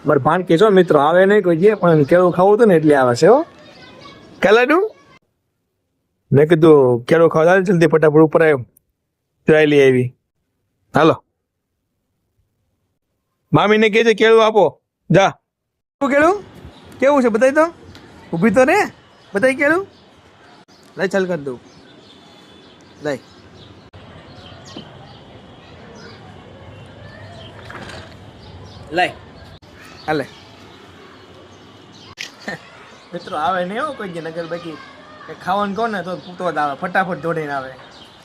મારે ભાન કે છો મિત્રો આવે નહીં કોઈ જે પણ કેળું ખાવું હતું ને એટલે આવે છે હો કાલાડું મેં કીધું કેળું ખાવા જલ્દી ફટાફટ ઉપર આવ્યો ચાલી આવી હાલો મામીને કહેજે કેળું આપો જા કેળું કેવું છે બતાવી તો ઊભી તો રે બતાવી કેળું લઈ ચાલ કરી દઉં લઈ લઈ હાલે મિત્રો આવે નહીં હો કોઈ નગર બાકી ખાવાનું કહો ને તો પૂતો જ આવે ફટાફટ દોડીને આવે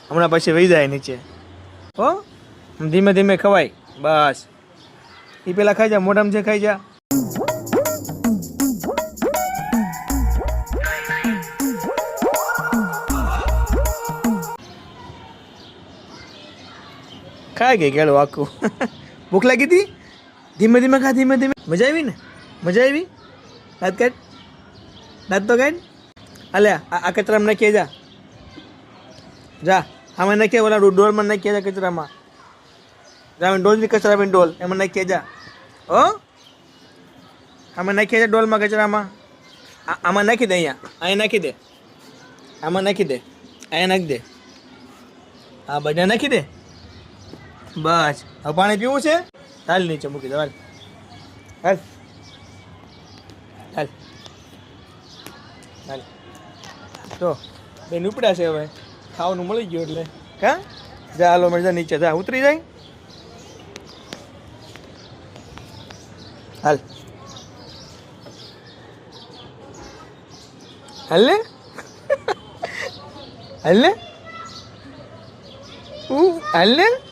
હમણાં પછી વહી જાય નીચે હો ધીમે ધીમે ખવાય બસ એ પેલા ખાઈ જા મોઢામાં છે ખાઈ જા ખાઈ ગઈ કેળું આખું ભૂખ લાગી હતી ધીમે ધીમે ખા ધીમે ધીમે મજા આવી ને મજા આવી દાંત કાઢ દાંત તો કાઢ અલે આ કચરામાં નાખીએ જા જા આમાં નાખીએ ઓલા ડોલમાં નાખીએ જા કચરામાં જા ડોલની કચરા ડોલ એમાં નાખીએ જા હો આમાં નાખીએ જા ડોલમાં કચરામાં આમાં નાખી દે અહીંયા નાખી દે આમાં નાખી દે અહીંયા નાખી દે હા બધા નાખી દે બસ હવે પાણી પીવું છે હાલ નીચે મૂકી દે હાલ હાલ હાલ હાલ તો બેન ઉપડ્યા છે હવે ખાવાનું મળી ગયું એટલે કા જા હાલો મજા નીચે જા ઉતરી જાય હાલ હાલ ને હાલ ને હાલ ને